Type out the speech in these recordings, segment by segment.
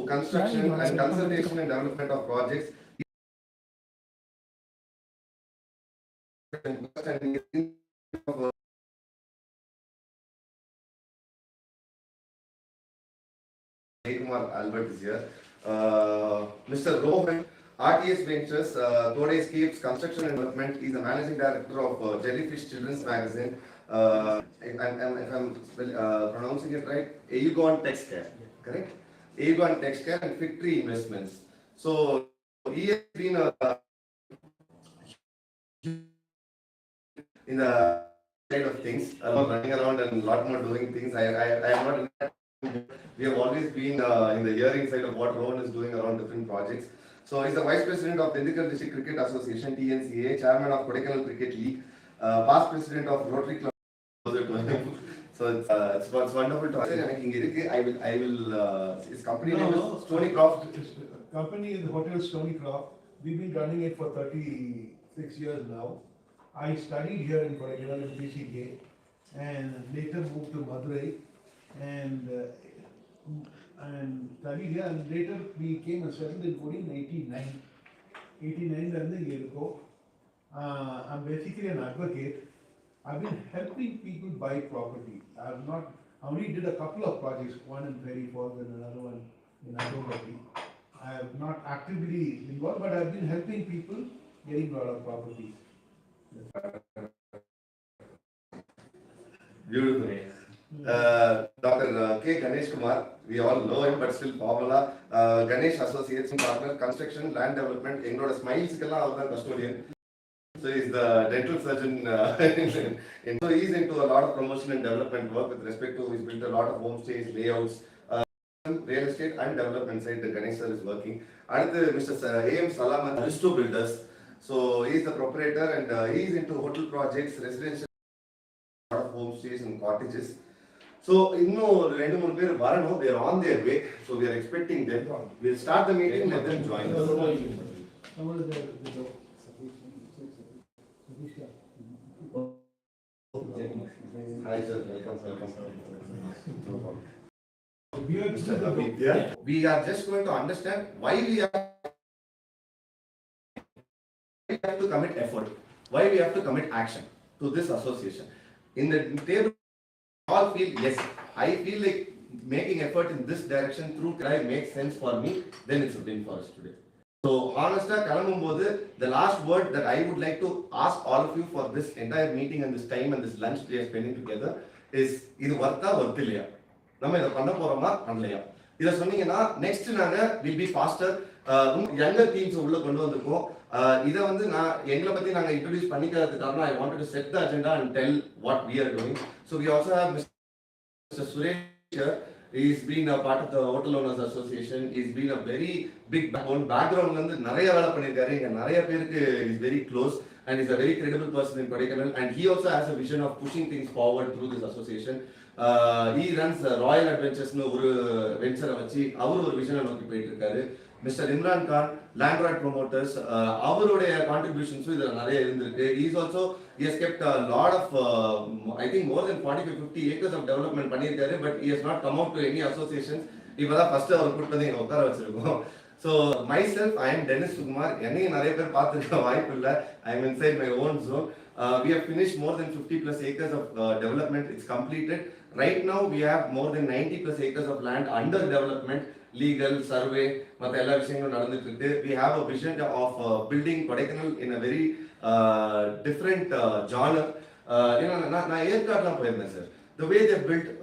construction and consultation and development of projects. Kumar Albert is here. Mr. Rohan, RTS Ventures, Todescapes Construction and Development. He's the managing director of Jellyfish Children's Magazine. If I'm pronouncing it right, Aegon Texcare, correct? Aegon Texcare and Fig Tree Investments. So he has been in the side of things, running around and a lot more doing things. I am not. We have always been in the hearing side of what Rohan is doing around different projects. So he's the Vice President of Dindigul District Cricket Association, TNCA, Chairman of Kodaikanal Cricket League, past President of Rotary Club. So it's wonderful to have. I will. His company name is Stoneycroft. Company is the Hotel Stoneycroft. We've been running it for 36 years now. I studied here in Kodaikanal in BCK and later moved to Madurai and studied here, and later we came and settled in Kodi in 89. 89 and the year ago. I'm basically an advocate. I've been helping people buy property. I only did a couple of projects, one in Ferry Falls and another one in Adogati. I have not actively involved, but I've been helping people getting a lot of properties. Beautiful. Dr. K. Ganesh Kumar, we all know him, but still formula. Ganesh Associates Partner, Construction, Land Development, Engloda Smiles custodian. So he's the dental surgeon. So he's into a lot of promotion and development work with respect to, he's built a lot of homestays, layouts, real estate and development side. The Ganesh sir is working. And Mr. A.M. Salaman, Aristo Builders. So he's the proprietor and he's into hotel projects, residential, a lot of homestays and cottages. So, they are on their way. So, we are expecting them. We'll start the meeting, let them join us. Hi, sir. Welcome. We are just going to understand why we have to commit effort, why we have to commit action to this association. In the table, all feel, yes, I feel like making effort in this direction through CRI makes sense for me, then it's a win for us today. So, honestly, the last word that I would like to ask all of you for this entire meeting and this time and this lunch we are spending together is, this worth it? Next will be faster. Younger teams will I wanted to set the agenda and tell what we are doing. So we also have Mr. Suresh here. He's been a part of the Hotel Owners Association. He's been a very big background. He's very close and he's a very credible person in Kodaikanal. And he also has a vision of pushing things forward through this association. He runs Royal Adventures venture. Our vision. Mr. Imran Khan, Landroid Promoters, our contributions with he has kept a lot of, I think more than 40 to 50 acres of development, but he has not come out to any associations. So myself, I am Dennis Sukumar. I am inside my own zone. We have finished more than 50 plus acres of development. It's completed. Right now, we have more than 90 plus acres of land under development. Legal, survey, we have a vision of building Kodaikanal in a very different genre. The way they built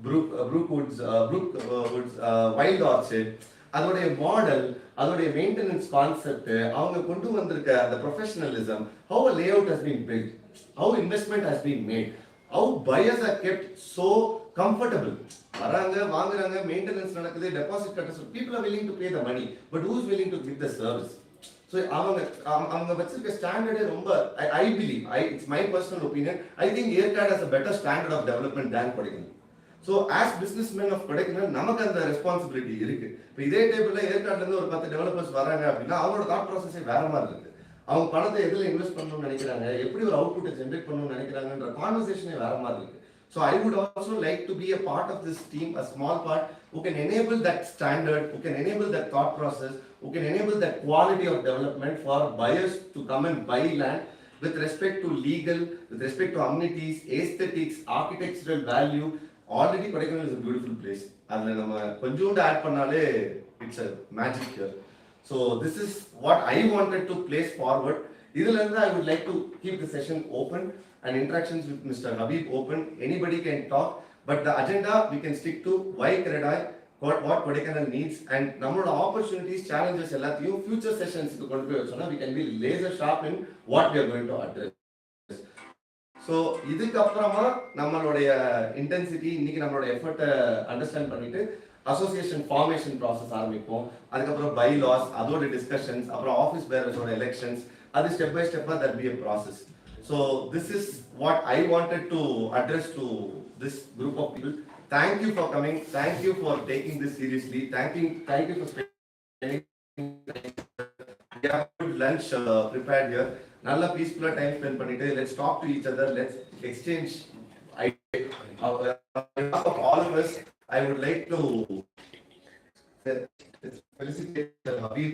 Brookwoods, Wild Orchid, that model, that maintenance concept, the professionalism, how a layout has been built, how investment has been made, how buyers are kept so comfortable. Maintenance, deposit, people are willing to pay the money, but who is willing to give the service? So, standard, I believe, it's my personal opinion, I think Aircard has a better standard of development than Kodaikanal. So, as businessmen of Kodaikanal, we have the responsibility. If this table, Aircard developers, our thought process is very different. அவங்க பணத்தை எதில invest பண்ணனும்னு நினைக்கிறாங்க எப்படி ஒரு output generate பண்ணனும்னு நினைக்கிறாங்கன்ற கான்வர்சேஷனே வேற மாதிரி இருக்கு. So I would also like to be a part of this team, a small part. who can enable that standard, who can enable that thought process, who can enable that quality of development for buyers to come and buy land with respect to legal, with respect to amenities, aesthetics, architectural value. Already Kodaikanal is a beautiful place. அதில் நம்ம கொஞ்சோண்டு add பண்ணாலே it's a magic here. So this is what I wanted to place forward. இதுல இருந்து I would like to keep the session open and interactions with Mr. Habib open. Anybody can talk, but the agenda we can stick to why Kredai, what Kodaikanal needs, and நம்மளோட opportunities, challenges எல்லாத்தையும் future sessions க்கு கொண்டு போய் வச்சோம்னா we can be laser sharp in what we are going to address. So இதுக்கப்புறமா நம்மளுடைய intensity, இன்னைக்கு நம்மளோட எஃபர்ட்டை அண்டர்ஸ்டாண்ட் பண்ணிட்டு அசோசியேஷன் ஃபார்மேஷன் ப்ராசஸ் ஆரம்பிப்போம். அதுக்கப்புறம் பை லாஸ், அதோட டிஸ்கஷன்ஸ், அப்புறம் ஆஃபீஸ் பேரர்ஸோட எலெக்ஷன்ஸ், அது ஸ்டெப் பை ஸ்டெப்பாக that be a process. So this is what I wanted to address to this group of people. Thank you for coming. Thank you for taking this seriously. Thank you for spending we have good lunch prepared here. Nalla peaceful time spend பண்ணிட்டு let's talk to each other, let's exchange ideas. Of all of us, I would like to felicitate Habib.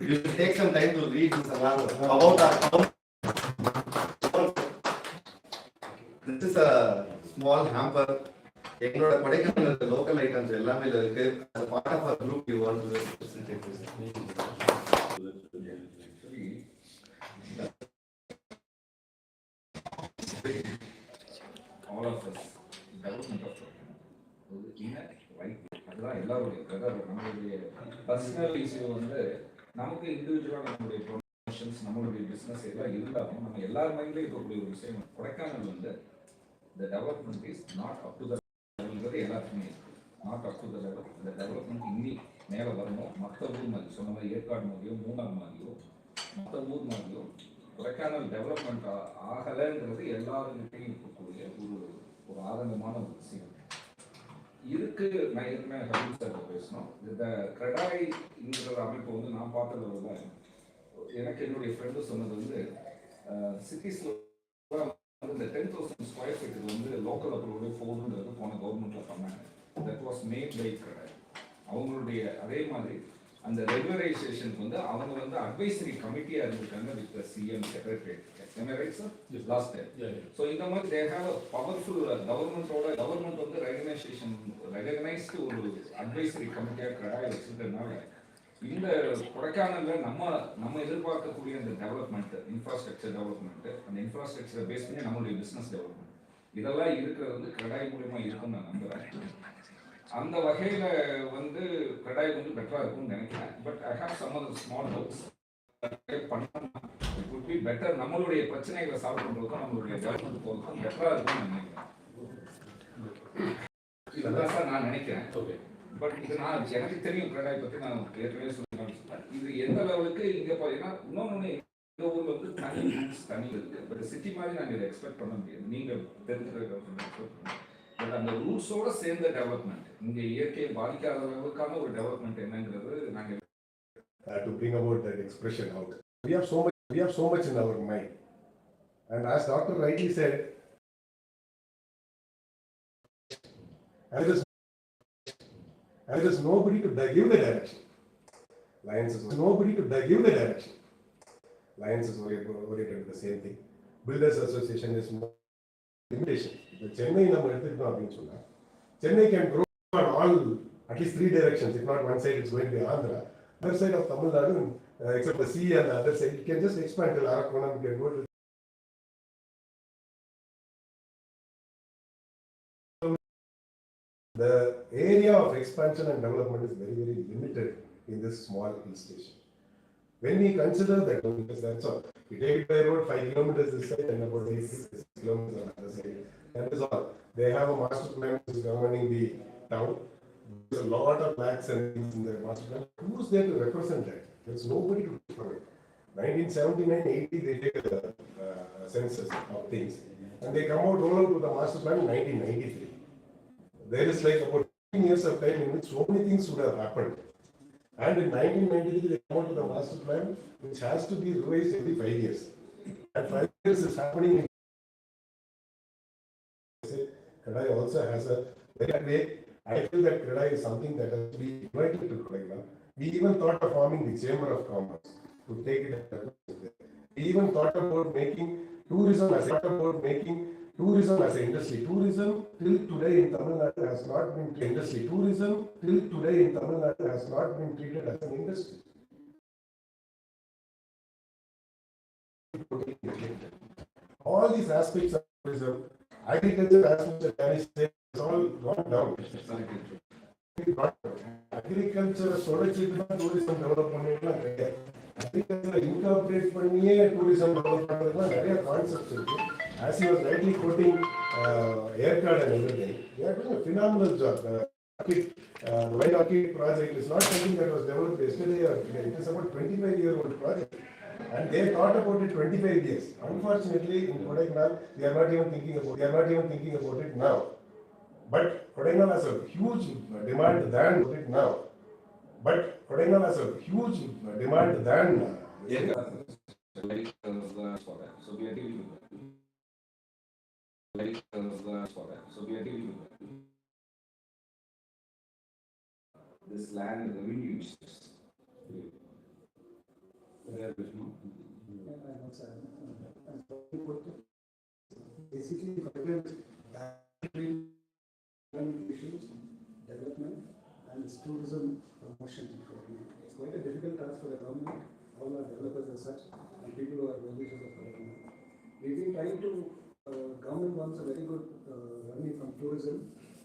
You should take some time to read this about our. This is a small hamper. எங்களோட Kodaikanal local items எல்லாமே இதுல இருக்கு. as a part of our group you want to present this. All of us development of ஒரு இன்ன right அதுதான் எல்லாருடைய brother நம்மளுடைய personal issue வந்து நமக்கு இண்டிவிஜுவலாக நம்மளுடைய ப்ரொமோஷன்ஸ் நம்மளுடைய பிஸ்னஸ் எல்லாம் இருந்தாலும் நம்ம எல்லார் மைண்ட்லேயும் இருக்கக்கூடிய ஒரு விஷயம் கொடைக்கானல் வந்து the development is not up to the level எல்லாருக்குமே இருக்கு. Not up to the level. இந்த டெவலப்மெண்ட் இன்னி மேலே வரணும். மற்ற ஊர் மாதிரி சொன்ன மாதிரி ஏற்காடு மாதிரியோ மூணார் மாதிரியோ மற்ற ஊர் மாதிரியோ கொடைக்கானல் டெவலப்மெண்ட் ஆகலைங்கிறது எல்லாருக்கிட்டையும் இருக்கக்கூடிய ஒரு ஆதங்கமான ஒரு விஷயம் இருக்கு. நான் ஏற்கனவே ஹபீப் சார் பேசணும். இந்த கிரெடாய்ங்கிற அமைப்பு வந்து நான் பார்த்ததை விட எனக்கு என்னுடைய ஃப்ரெண்டு சொன்னது வந்து சிட்டிஸ்ல இந்த 10,000 ஸ்கொயர் ஃபீட் வந்து லோக்கல் அப்ரூவல் போகுதுன்றது போன கவர்மெண்ட்ல பண்ணாங்க. That was made by CREDAI. அவங்களுடைய அதே மாதிரி அந்த ரெகுலரைசேஷனுக்கு வந்து அவங்க வந்து அட்வைசரி கமிட்டியா இருந்திருக்காங்க with CM secretariat. Am I right, sir? Yes. Last time. Yeah. So in the மாதிரி they have a powerful government வந்து ரெகனைஸ்டு ஒரு அட்வைசரி கமிட்டியா கிரெடாய் வச்சிருக்கிறதுனால இந்த கொடைக்கானல்ல நம்ம எதிர்பார்க்கக்கூடிய அந்த டெவலப்மெண்ட், இன்ஃப்ராஸ்ட்ரக்சர் டெவலப்மெண்ட், அந்த இன்ஃப்ராஸ்ட்ரக்சரை பேஸ் பண்ணி நம்மளுடைய பிசினஸ் டெவலப்மெண்ட் இதெல்லாம் இருக்கிறது வந்து கிரெடாய் மூலமா இருக்கும்னு நான் நம்புறேன். அந்த வகையில வந்து கிரெடாய் வந்து பெட்டரா இருக்கும்னு நினைக்கிறேன். But I have some other small doubts. பண்ணா இட் வுட் பி பெட்டர். நம்மளுடைய பிரச்சனைகளை சால்வ் பண்றதுக்கும் நம்மளுடைய டெவலப்மெண்ட் போறதுக்கும் பெட்டரா இருக்கும்னு நினைக்கிறேன். இதுதான் சார் நான் நினைக்கிறேன். ஓகே. பட் இது நான் எனக்கு தெரியும் கிரெடாய் பற்றி நான் ஏற்கனவே சொல்லிருக்கேன். இது எந்த லெவலுக்கு இங்கே பார்த்தீங்கன்னா இன்னொன்று எங்கள் ஊரில் வந்து தனி ரூல்ஸ் தனி இருக்குது. பட் சிட்டி மாதிரி நாங்கள் இதை எக்ஸ்பெக்ட் பண்ண முடியாது. நீங்கள் தெரிஞ்சுக்க பட் அந்த ரூல்ஸோட சேர்ந்த டெவலப்மெண்ட் இங்கே இயற்கையை பாதிக்காத அளவுக்கான ஒரு டெவலப்மெண்ட் என்னங்கிறது நாங்கள் to bring about that expression out. We have so much in our mind. And as Dr. rightly said, and there is nobody to give the direction. Lions is nobody to give the direction. Lions is oriented with the same thing. Builders Association is more limitation. The Chennai நம்ம எடுத்துக்கிட்டோம் அப்படின்னு சொன்னா Chennai can grow on all at least 3 directions. If not one side, it's going to Andhra. Other side of Tamil Nadu, except the sea and the other side, it can just expand till Arakonam, it can go to the area of expansion and development is very, very limited in this small hill station. When we consider that, because that's all. We take by road 5 kilometers this side and about 6 kilometers on the other side. That is all. They have a master plan which is governing the town. There's a lot of lacks and things in the master plan. Who is there to represent that? There's nobody to represent it. 1979-80, they take a census of things. And they come out, roll out to the master plan in 1993. There is like about 15 years of time in which so many things would have happened. And in 1993, they come out to the master plan, which has to be revised every 5 years. And 5 years is happening in CREDAI also has a very way. I feel that CREDAI is something that has to be invited to Kodaikanal. We even thought of forming the Chamber of Commerce to take it as a. We even thought about making tourism as an industry. Tourism till today in Tamil Nadu has not been industry. Tourism till today in Tamil Nadu has not been treated as an industry. All these aspects of tourism, agriculture, as Mr. Danish said, has all gone down. Agriculture, tourism development, agriculture incorporate tourism development, concepts. As he was rightly quoting Aircard and everything, they are doing a phenomenal job. The White Orchid project is not something that was developed yesterday or today. It is about 25-year-old project. And they thought about it 25 years. Unfortunately, in Kodaikanal, they are not even thinking about it now. But Kodaikanal has a huge demand than it now. But Kodaikanal has a huge demand than. So we are dealing with that. So we are dealing with that. This land revenue is basically issues, development, and its tourism promotion. It's quite a difficult task for the government, all our developers as such, and people who are well-wishers of Kodaikanal. We've been trying to, government wants a very good revenue from tourism.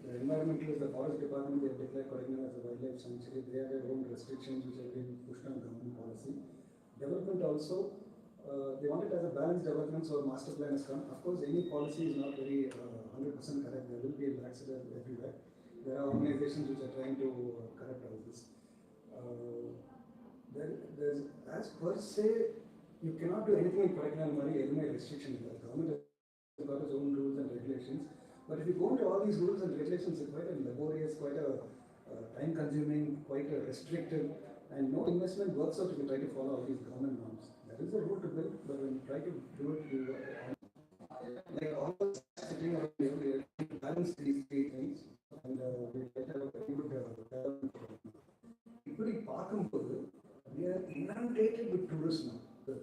The environmentalists, the forest department, they have declared Kodaikanal as a wildlife sanctuary. They have their own restrictions which have been pushed on government policy. Development also, they want it as a balanced development, so a master plan has come. Of course, any policy is not very 100% correct. There will be a accident everywhere. There are organizations which are trying to correct all this. There's, as per se, you cannot do anything in Kodaikanal Mari, eliminate restrictions. The government has got its own rules and regulations. But if you go into all these rules and regulations, it's quite a laborious, quite a time-consuming, quite a restrictive, and no investment works out if you try to follow all these government norms. That is the route to build, but when you try to do it, you like all of us sitting around here, we are trying to balance these three things, and we try to have a very good development. இப்படி பார்க்கும்போது we are inundated with tourism now. The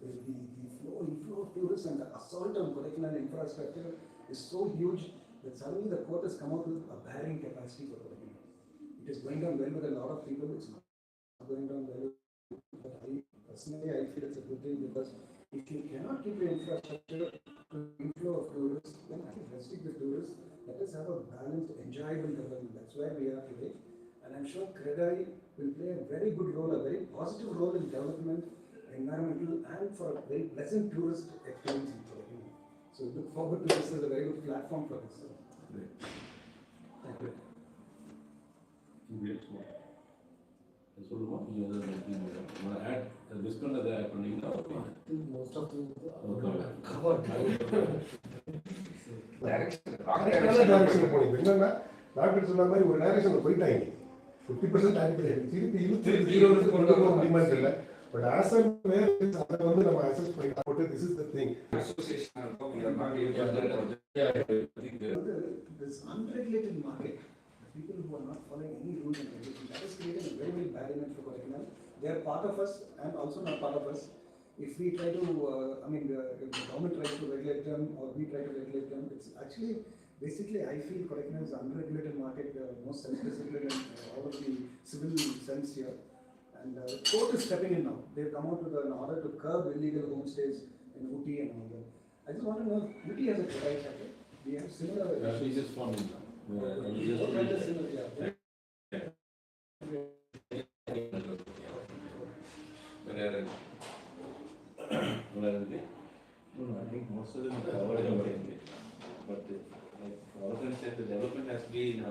inflow of tourists and the assault on Kodaikanal infrastructure is so huge that suddenly the court has come out with a bearing capacity for Kodaikanal. It is going down well with a lot of people. It's not going down well. But personally, I feel it's a good thing because if you cannot keep your infrastructure to inflow of tourists, then I think restrict the tourists. Let us have a balanced, enjoyable development. That's where we are today. And I'm sure CREDAI will play a very good role, a very positive role in development, environmental, and for a very pleasant tourist experience in Kodaikanal. So we look forward to this as a very good platform for this. Thank you. Most of them covered. Doctor சொன்ன மாதிரி ஒரு டைரக்ஷன்ல போயிட்டாங்க 50% ஆகிடுச்சு திருப்பி 0 கொண்டு போக முடியுமா தெரியல பட் ஆஸ் அ வேர் அதை வந்து நம்ம அசஸ் பண்ணி போட்டு this is the thing association we are not able to this unregulated market, the people who are not following any rules and regulations, that is creating a very big barrier for Kodaikanal. They are part of us and also not part of us. If we try to, if the government tries to regulate them or we try to regulate them, it's actually, basically, I feel Kodaikanal is an unregulated market, no self-discipline and all of the civil sense here. And the court is stepping in now. They've come out with an order to curb illegal homestays in Ooty and all that. I just want to know, Ooty has a CREDAI chapter. We have similar. We just formed it now. What kind of similar? Yeah. No, I think most of them are covered already. But like all of them said, the development has to be in a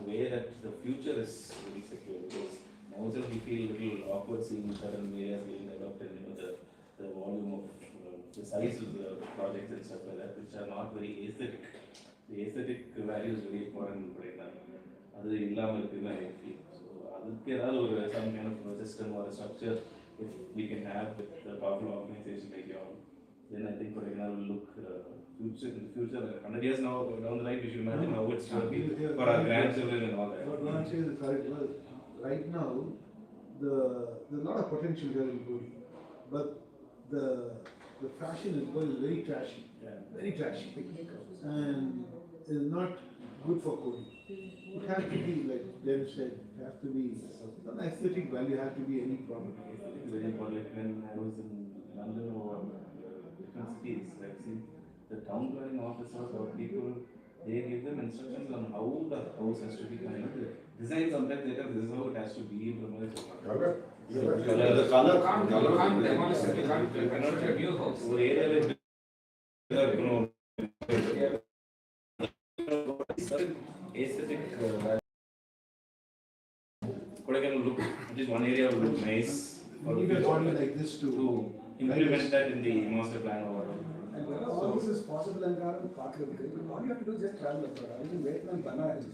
way that the future is very secure. Because now we feel a little awkward seeing certain areas being developed and the volume of the size of the projects and stuff like that, which are not very aesthetic. The aesthetic value is very important right now. அது இல்லாமல் இருக்குன்னு I feel. So அதுக்கு ஏதாவது ஒரு some kind of system or a structure if we can have with the powerful organization like y'all, then I think Kodaikanal will look future, 100 years now down the line, we should imagine how it's going to be for our grandchildren and all that. What one says is correct. Well, right now, there's a lot of potential here in Kodi, but the fashion in Kodi is very trashy, very trashy, and is not good for Kodi. It has to be, like Jen said, it has to be some aesthetic value, has to be any problem. It's very important. Like when I was in London or different cities, I've seen the town planning officers or people, they give them instructions on how the house has to be kind of design. Sometimes they tell this is how it has to be implemented. Color? The color, You can't demolish it, you can't construct a new house. ஒரு ஏரியால இருக்கணும் aesthetic Kodaikanal look, at least one area will look nice You need a body like this to implement that in the master plan or whatever. And whether all this is possible and all you have to do is just travel abroad. I mean, Vietnam, Banaras,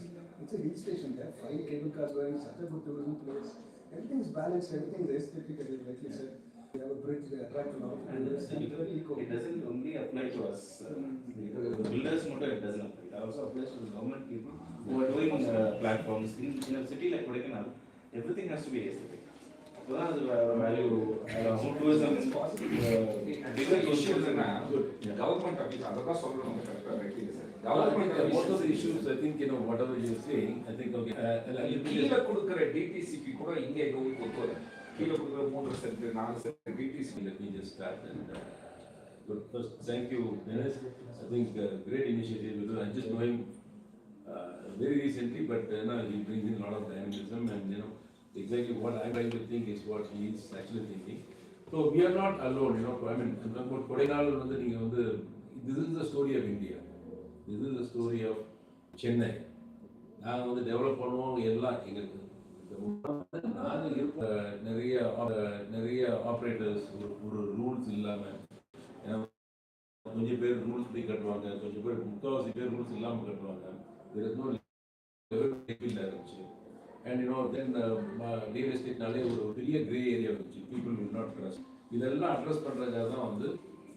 it's a hill station there, 5 cable cars going, such a good tourism place. Everything is balanced, everything is aesthetic, as you rightly said. We have a bridge, they attract a lot of tourists, and very eco. It doesn't only apply to us. The builders motor it doesn't apply. It also applies to the government people who are doing platforms in a city like Kodaikanal. Everything has to be aesthetic. So that's the value. Tourism is possible. Bigger issues in government office, otherwise சொல்லணும் government most of the issues, I think, whatever you're saying, I think, okay. கீழே கொடுக்கிற டிடிசிக்கு கூட இங்க எங்க ஊருக்கு ஒத்து வரும். கீழே கொடுக்கிற 3 cent 4 cent TDC. Let me just start and good. First, thank you, Dennis. I think great initiative. Because I'm just knowing very recently, but he brings in a lot of dynamism and exactly what I'm trying to think is what he is actually thinking. So we are not alone. I mean, Kodaikanal this is the story of India. This is the story of Chennai. நாங்கள் develop பண்ணுவோம் எல்லாம் எங்களுக்கு நிறைய operators ஒரு rules இல்லாமல் கொஞ்சம் பேர் rules படி கட்டுவாங்க, கொஞ்சம் பேர் முக்கால்வாசி பேர் ரூல்ஸ் இல்லாமல் கட்டுவாங்க. இருந்துச்சு அண்ட் தென் ரியல் எஸ்டேட்னாலே ஒரு பெரிய கிரே ஏரியா இருந்துச்சு. People will not trust. இதெல்லாம் அட்ரஸ் பண்ணுறதுக்காக தான்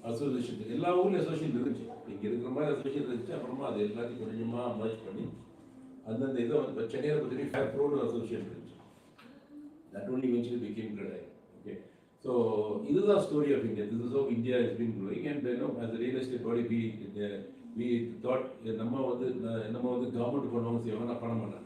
அசோசியேஷன் எல்லா ஊர்லேயும் அசோசியேஷன் இருந்துச்சு. இங்கே இருக்கிற மாதிரி அசோசியேஷன் இருந்துச்சு. அப்புறமா அது எல்லாத்தையும் கொஞ்சமாக மர்ஜ் பண்ணி அந்தந்த இதை இப்போ சென்னையில் பற்றி ஃபேர் ரோடு அசோசியேஷன் இருந்துச்சு. That only eventually became Gradai. Okay, so this is the story of India. This is how India has been growing, and as a real estate body we thought நம்ம government பண்ணுவாங்க செய்வாங்க, நான் பண்ண மாட்டேன்.